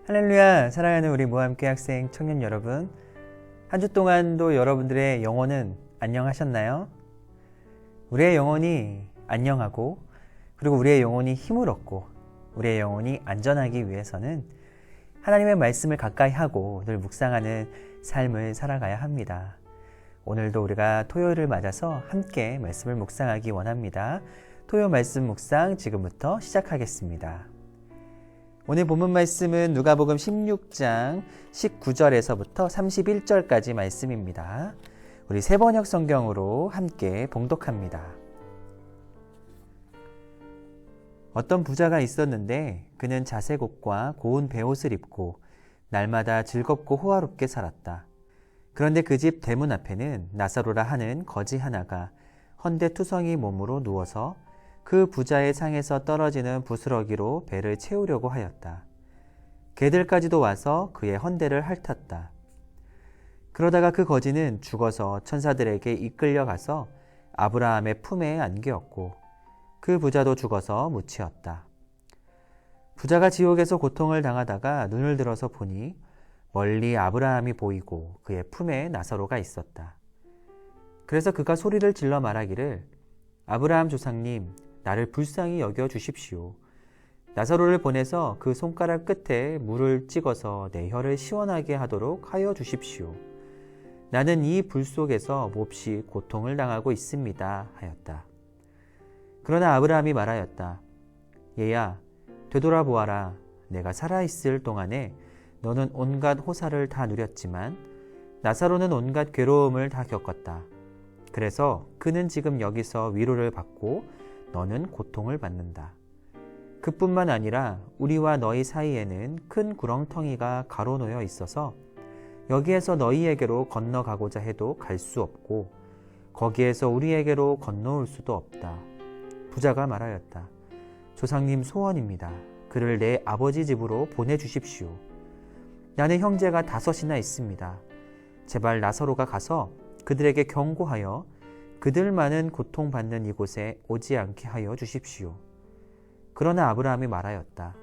할렐루야, 사랑하는 우리 모함교회 학생 청년 여러분, 한 주 동안도 여러분들의 영혼은 안녕하셨나요? 우리의 영혼이 안녕하고, 그리고 우리의 영혼이 힘을 얻고 우리의 영혼이 안전하기 위해서는 하나님의 말씀을 가까이 하고 늘 묵상하는 삶을 살아가야 합니다. 오늘도 우리가 토요일을 맞아서 함께 말씀을 묵상하기 원합니다. 토요 말씀 묵상 지금부터 시작하겠습니다. 오늘 본문 말씀은 누가복음 16장 19절에서부터 31절까지 말씀입니다. 우리 세번역 성경으로 함께 봉독합니다. 어떤 부자가 있었는데 그는 자색 옷과 고운 베옷을 입고 날마다 즐겁고 호화롭게 살았다. 그런데 그 집 대문 앞에는 나사로라 하는 거지 하나가 헌데투성이 몸으로 누워서 그 부자의 상에서 떨어지는 부스러기로 배를 채우려고 하였다. 개들까지도 와서 그의 헌데를 핥았다. 그러다가 그 거지는 죽어서 천사들에게 이끌려가서 아브라함의 품에 안기었고 그 부자도 죽어서 묻히었다. 부자가 지옥에서 고통을 당하다가 눈을 들어서 보니 멀리 아브라함이 보이고 그의 품에 나사로가 있었다. 그래서 그가 소리를 질러 말하기를 아브라함 조상님, 나를 불쌍히 여겨 주십시오. 나사로를 보내서 그 손가락 끝에 물을 찍어서 내 혀를 시원하게 하도록 하여 주십시오. 나는 이 불 속에서 몹시 고통을 당하고 있습니다. 하였다. 그러나 아브라함이 말하였다. 얘야, 되돌아보아라. 내가 살아있을 동안에 너는 온갖 호사를 다 누렸지만 나사로는 온갖 괴로움을 다 겪었다. 그래서 그는 지금 여기서 위로를 받고 너는 고통을 받는다. 그뿐만 아니라 우리와 너희 사이에는 큰 구렁텅이가 가로놓여 있어서 여기에서 너희에게로 건너가고자 해도 갈 수 없고 거기에서 우리에게로 건너올 수도 없다. 부자가 말하였다. 조상님 소원입니다. 그를 내 아버지 집으로 보내주십시오. 나는 형제가 5이나 있습니다. 제발 나사로가 가서 그들에게 경고하여 그들만은 고통받는 이곳에 오지 않게 하여 주십시오. 그러나 아브라함이 말하였다.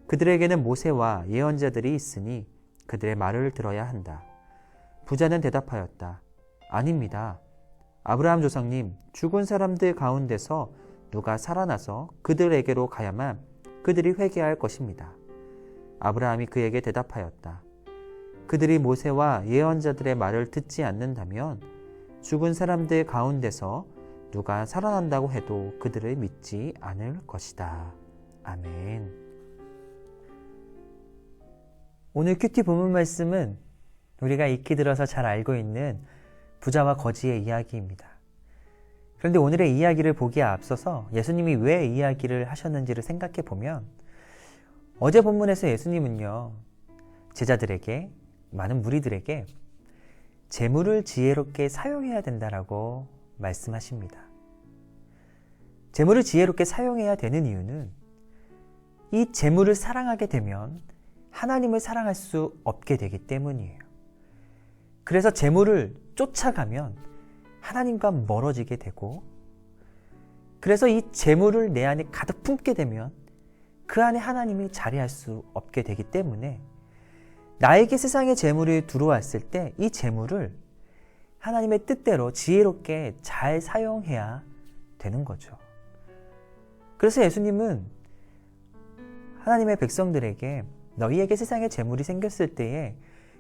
그들에게는 모세와 예언자들이 있으니 그들의 말을 들어야 한다. 부자는 대답하였다. 아닙니다. 아브라함 조상님, 죽은 사람들 가운데서 누가 살아나서 그들에게로 가야만 그들이 회개할 것입니다. 아브라함이 그에게 대답하였다. 그들이 모세와 예언자들의 말을 듣지 않는다면 죽은 사람들 가운데서 누가 살아난다고 해도 그들을 믿지 않을 것이다. 아멘. 오늘 큐티 본문 말씀은 우리가 익히 들어서 잘 알고 있는 부자와 거지의 이야기입니다. 그런데 오늘의 이야기를 보기에 앞서서 예수님이 왜 이야기를 하셨는지를 생각해 보면 어제 본문에서 예수님은요, 제자들에게, 많은 무리들에게 재물을 지혜롭게 사용해야 된다라고 말씀하십니다. 재물을 지혜롭게 사용해야 되는 이유는 이 재물을 사랑하게 되면 하나님을 사랑할 수 없게 되기 때문이에요. 그래서 재물을 쫓아가면 하나님과 멀어지게 되고, 그래서 이 재물을 내 안에 가득 품게 되면 그 안에 하나님이 자리할 수 없게 되기 때문에 나에게 세상의 재물이 들어왔을 때 이 재물을 하나님의 뜻대로 지혜롭게 잘 사용해야 되는 거죠. 그래서 예수님은 하나님의 백성들에게 너희에게 세상의 재물이 생겼을 때에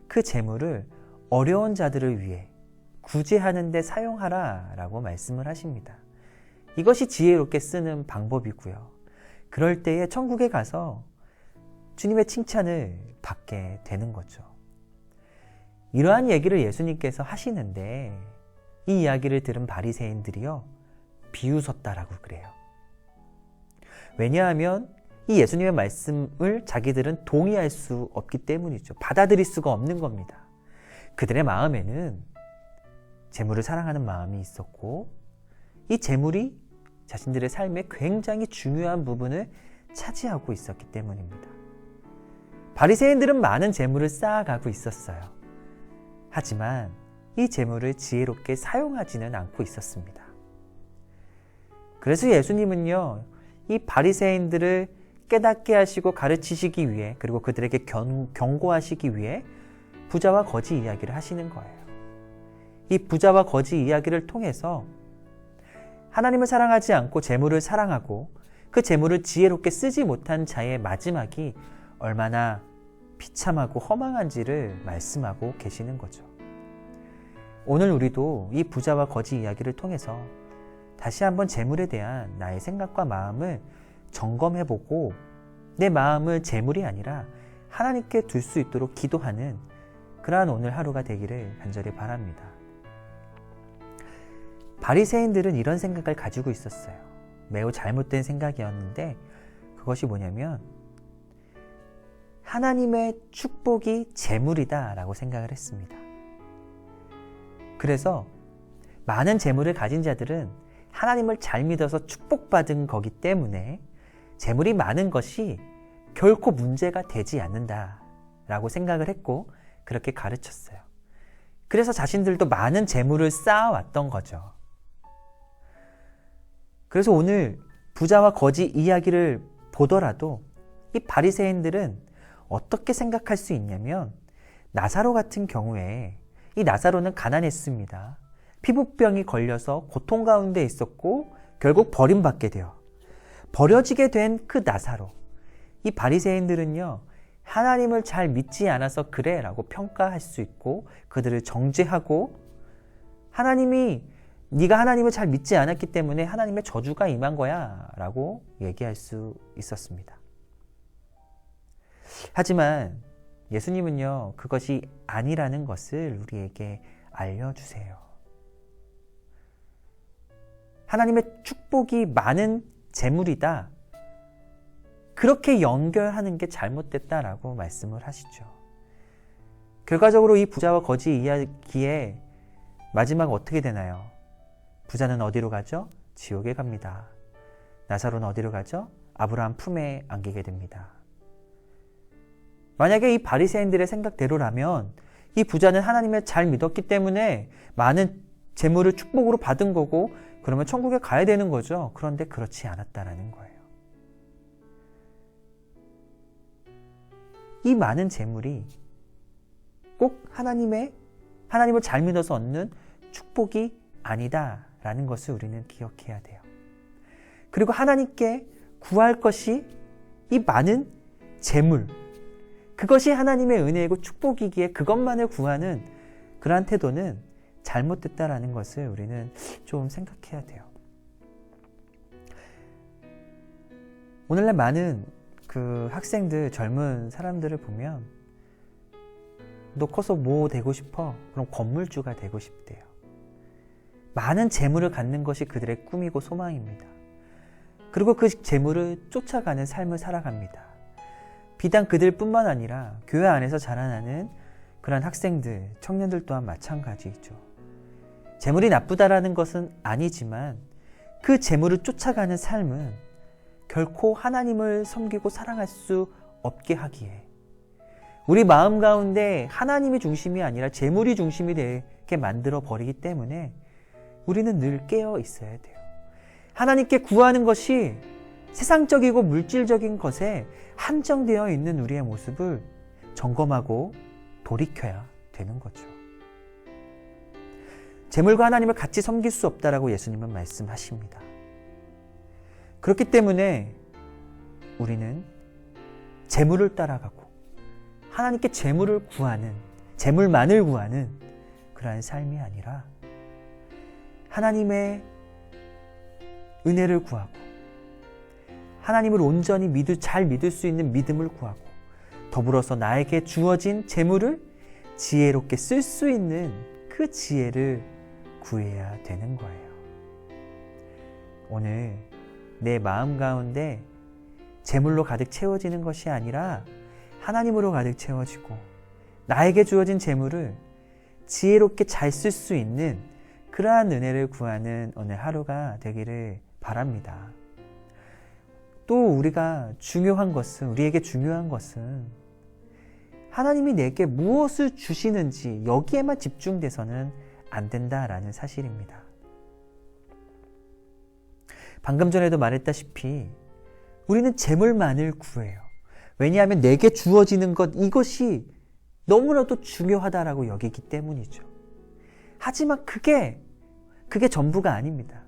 그 재물을 어려운 자들을 위해 구제하는 데 사용하라 라고 말씀을 하십니다. 이것이 지혜롭게 쓰는 방법이고요. 그럴 때에 천국에 가서 주님의 칭찬을 받게 되는 거죠. 이러한 얘기를 예수님께서 하시는데 이 이야기를 들은 바리새인들이요, 비웃었다라고 그래요. 왜냐하면 이 예수님의 말씀을 자기들은 동의할 수 없기 때문이죠. 받아들일 수가 없는 겁니다. 그들의 마음에는 재물을 사랑하는 마음이 있었고 이 재물이 자신들의 삶에 굉장히 중요한 부분을 차지하고 있었기 때문입니다. 바리새인들은 많은 재물을 쌓아가고 있었어요. 하지만 이 재물을 지혜롭게 사용하지는 않고 있었습니다. 그래서 예수님은요, 이 바리새인들을 깨닫게 하시고 가르치시기 위해, 그리고 그들에게 경고하시기 위해 부자와 거지 이야기를 하시는 거예요. 이 부자와 거지 이야기를 통해서 하나님을 사랑하지 않고 재물을 사랑하고 그 재물을 지혜롭게 쓰지 못한 자의 마지막이 얼마나 비참하고 허망한지를 말씀하고 계시는 거죠. 오늘 우리도 이 부자와 거지 이야기를 통해서 다시 한번 재물에 대한 나의 생각과 마음을 점검해보고 내 마음을 재물이 아니라 하나님께 둘 수 있도록 기도하는 그러한 오늘 하루가 되기를 간절히 바랍니다. 바리새인들은 이런 생각을 가지고 있었어요. 매우 잘못된 생각이었는데 그것이 뭐냐면 하나님의 축복이 재물이다 라고 생각을 했습니다. 그래서 많은 재물을 가진 자들은 하나님을 잘 믿어서 축복받은 거기 때문에 재물이 많은 것이 결코 문제가 되지 않는다 라고 생각을 했고 그렇게 가르쳤어요. 그래서 자신들도 많은 재물을 쌓아왔던 거죠. 그래서 오늘 부자와 거지 이야기를 보더라도 이 바리새인들은 어떻게 생각할 수 있냐면 나사로 같은 경우에 이 나사로는 가난했습니다. 피부병이 걸려서 고통 가운데 있었고 결국 버림받게 되어 버려지게 된 그 나사로, 이 바리새인들은요 하나님을 잘 믿지 않아서 그래 라고 평가할 수 있고 그들을 정죄하고 하나님이 네가 하나님을 잘 믿지 않았기 때문에 하나님의 저주가 임한 거야 라고 얘기할 수 있었습니다. 하지만 예수님은요 그것이 아니라는 것을 우리에게 알려주세요. 하나님의 축복이 많은 재물이다, 그렇게 연결하는 게 잘못됐다라고 말씀을 하시죠. 결과적으로 이 부자와 거지 이야기의 마지막 어떻게 되나요? 부자는 어디로 가죠? 지옥에 갑니다. 나사로는 어디로 가죠? 아브라함 품에 안기게 됩니다. 만약에 이 바리새인들의 생각대로라면 이 부자는 하나님을 잘 믿었기 때문에 많은 재물을 축복으로 받은 거고 그러면 천국에 가야 되는 거죠. 그런데 그렇지 않았다라는 거예요. 이 많은 재물이 꼭 하나님을 잘 믿어서 얻는 축복이 아니다라는 것을 우리는 기억해야 돼요. 그리고 하나님께 구할 것이 이 많은 재물, 그것이 하나님의 은혜이고 축복이기에 그것만을 구하는 그러한 태도는 잘못됐다라는 것을 우리는 좀 생각해야 돼요. 오늘날 많은 그 학생들, 젊은 사람들을 보면 너 커서 뭐 되고 싶어? 그럼 건물주가 되고 싶대요. 많은 재물을 갖는 것이 그들의 꿈이고 소망입니다. 그리고 그 재물을 쫓아가는 삶을 살아갑니다. 비단 그들뿐만 아니라 교회 안에서 자라나는 그런 학생들, 청년들 또한 마찬가지죠. 재물이 나쁘다라는 것은 아니지만 그 재물을 쫓아가는 삶은 결코 하나님을 섬기고 사랑할 수 없게 하기에 우리 마음 가운데 하나님이 중심이 아니라 재물이 중심이 되게 만들어 버리기 때문에 우리는 늘 깨어 있어야 돼요. 하나님께 구하는 것이 세상적이고 물질적인 것에 한정되어 있는 우리의 모습을 점검하고 돌이켜야 되는 거죠. 재물과 하나님을 같이 섬길 수 없다라고 예수님은 말씀하십니다. 그렇기 때문에 우리는 재물을 따라가고 하나님께 재물을 구하는, 재물만을 구하는 그러한 삶이 아니라 하나님의 은혜를 구하고 하나님을 온전히 잘 믿을 수 있는 믿음을 구하고 더불어서 나에게 주어진 재물을 지혜롭게 쓸 수 있는 그 지혜를 구해야 되는 거예요. 오늘 내 마음 가운데 재물로 가득 채워지는 것이 아니라 하나님으로 가득 채워지고 나에게 주어진 재물을 지혜롭게 잘 쓸 수 있는 그러한 은혜를 구하는 오늘 하루가 되기를 바랍니다. 또 우리에게 중요한 것은 하나님이 내게 무엇을 주시는지 여기에만 집중돼서는 안 된다라는 사실입니다. 방금 전에도 말했다시피 우리는 재물만을 구해요. 왜냐하면 내게 주어지는 것, 이것이 너무나도 중요하다라고 여기기 때문이죠. 하지만 그게 전부가 아닙니다.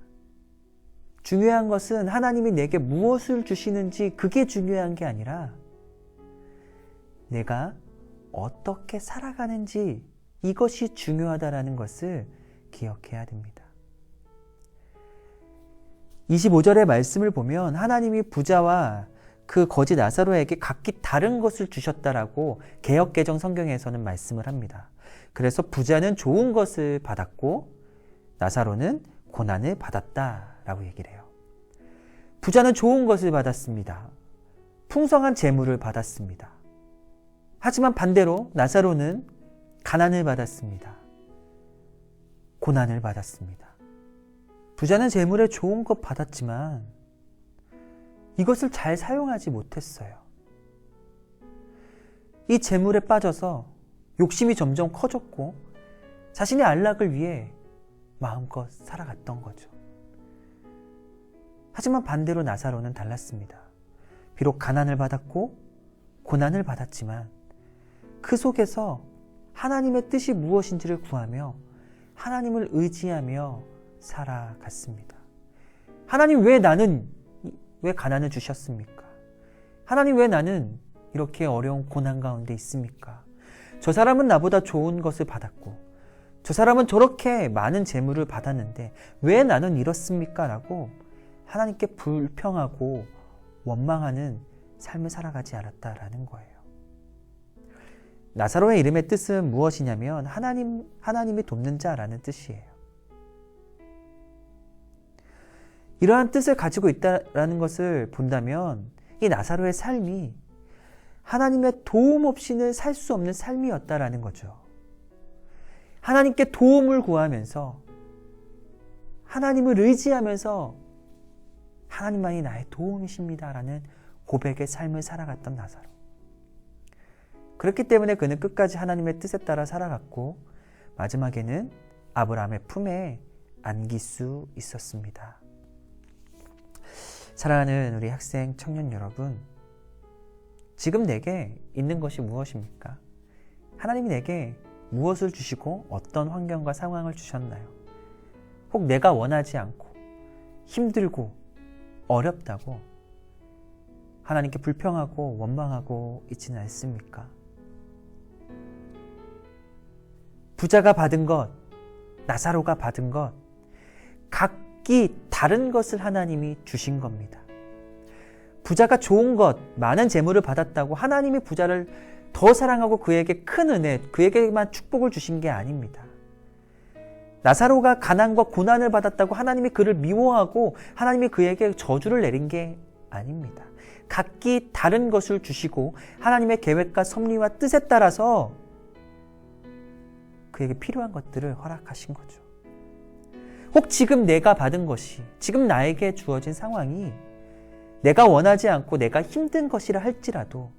중요한 것은 하나님이 내게 무엇을 주시는지 그게 중요한 게 아니라 내가 어떻게 살아가는지 이것이 중요하다라는 것을 기억해야 됩니다. 25절의 말씀을 보면 하나님이 부자와 그 거지 나사로에게 각기 다른 것을 주셨다라고 개역개정 성경에서는 말씀을 합니다. 그래서 부자는 좋은 것을 받았고 나사로는 고난을 받았다라고 얘기를 해요. 부자는 좋은 것을 받았습니다. 풍성한 재물을 받았습니다. 하지만 반대로 나사로는 가난을 받았습니다. 고난을 받았습니다. 부자는 재물에 좋은 것 받았지만 이것을 잘 사용하지 못했어요. 이 재물에 빠져서 욕심이 점점 커졌고 자신의 안락을 위해 마음껏 살아갔던 거죠. 하지만 반대로 나사로는 달랐습니다. 비록 가난을 받았고 고난을 받았지만 그 속에서 하나님의 뜻이 무엇인지를 구하며 하나님을 의지하며 살아갔습니다. 하나님, 왜 가난을 주셨습니까? 하나님, 왜 나는 이렇게 어려운 고난 가운데 있습니까? 저 사람은 나보다 좋은 것을 받았고 저 사람은 저렇게 많은 재물을 받았는데 왜 나는 이렇습니까? 라고 하나님께 불평하고 원망하는 삶을 살아가지 않았다라는 거예요. 나사로의 이름의 뜻은 무엇이냐면 하나님이 돕는 자라는 뜻이에요. 이러한 뜻을 가지고 있다라는 것을 본다면 이 나사로의 삶이 하나님의 도움 없이는 살 수 없는 삶이었다라는 거죠. 하나님께 도움을 구하면서 하나님을 의지하면서 하나님만이 나의 도움이십니다라는 고백의 삶을 살아갔던 나사로. 그렇기 때문에 그는 끝까지 하나님의 뜻에 따라 살아갔고 마지막에는 아브라함의 품에 안길 수 있었습니다. 사랑하는 우리 학생 청년 여러분, 지금 내게 있는 것이 무엇입니까? 하나님이 내게 무엇을 주시고 어떤 환경과 상황을 주셨나요? 혹 내가 원하지 않고 힘들고 어렵다고 하나님께 불평하고 원망하고 있지는 않습니까? 부자가 받은 것, 나사로가 받은 것, 각기 다른 것을 하나님이 주신 겁니다. 부자가 좋은 것, 많은 재물을 받았다고 하나님이 부자를 더 사랑하고 그에게 큰 은혜, 그에게만 축복을 주신 게 아닙니다. 나사로가 가난과 고난을 받았다고 하나님이 그를 미워하고 하나님이 그에게 저주를 내린 게 아닙니다. 각기 다른 것을 주시고 하나님의 계획과 섭리와 뜻에 따라서 그에게 필요한 것들을 허락하신 거죠. 혹 지금 내가 받은 것이, 지금 나에게 주어진 상황이 내가 원하지 않고 내가 힘든 것이라 할지라도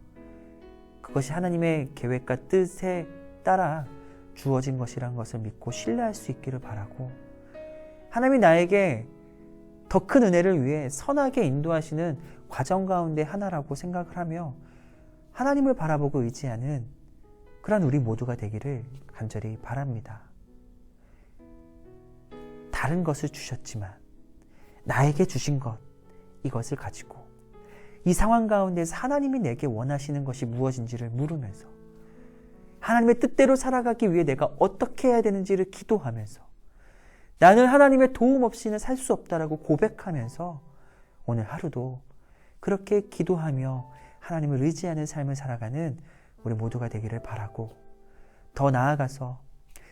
그것이 하나님의 계획과 뜻에 따라 주어진 것이란 것을 믿고 신뢰할 수 있기를 바라고, 하나님이 나에게 더 큰 은혜를 위해 선하게 인도하시는 과정 가운데 하나라고 생각을 하며 하나님을 바라보고 의지하는 그런 우리 모두가 되기를 간절히 바랍니다. 다른 것을 주셨지만 나에게 주신 것, 이것을 가지고 이 상황 가운데서 하나님이 내게 원하시는 것이 무엇인지를 물으면서 하나님의 뜻대로 살아가기 위해 내가 어떻게 해야 되는지를 기도하면서 나는 하나님의 도움 없이는 살 수 없다라고 고백하면서 오늘 하루도 그렇게 기도하며 하나님을 의지하는 삶을 살아가는 우리 모두가 되기를 바라고, 더 나아가서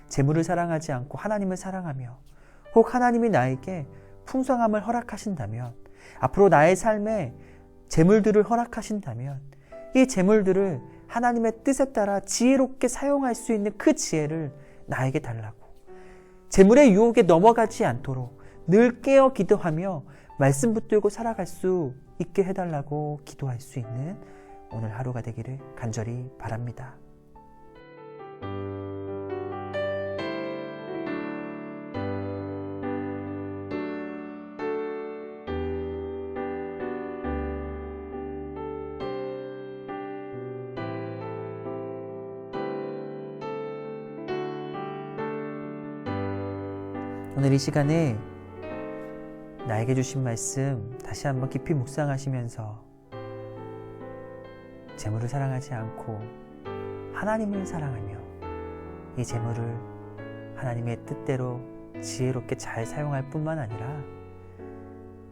재물을 사랑하지 않고 하나님을 사랑하며 혹 하나님이 나에게 풍성함을 허락하신다면, 앞으로 나의 삶에 재물들을 허락하신다면 이 재물들을 하나님의 뜻에 따라 지혜롭게 사용할 수 있는 그 지혜를 나에게 달라고, 재물의 유혹에 넘어가지 않도록 늘 깨어 기도하며 말씀 붙들고 살아갈 수 있게 해달라고 기도할 수 있는 오늘 하루가 되기를 간절히 바랍니다. 오늘 이 시간에 나에게 주신 말씀 다시 한번 깊이 묵상하시면서 재물을 사랑하지 않고 하나님을 사랑하며 이 재물을 하나님의 뜻대로 지혜롭게 잘 사용할 뿐만 아니라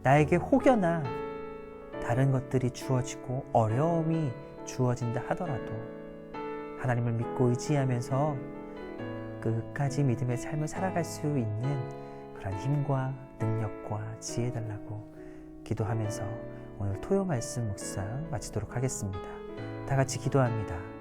나에게 혹여나 다른 것들이 주어지고 어려움이 주어진다 하더라도 하나님을 믿고 의지하면서 끝까지 믿음의 삶을 살아갈 수 있는 그런 힘과 능력과 지혜 달라고 기도하면서 오늘 토요 말씀 묵상 마치도록 하겠습니다. 다 같이 기도합니다.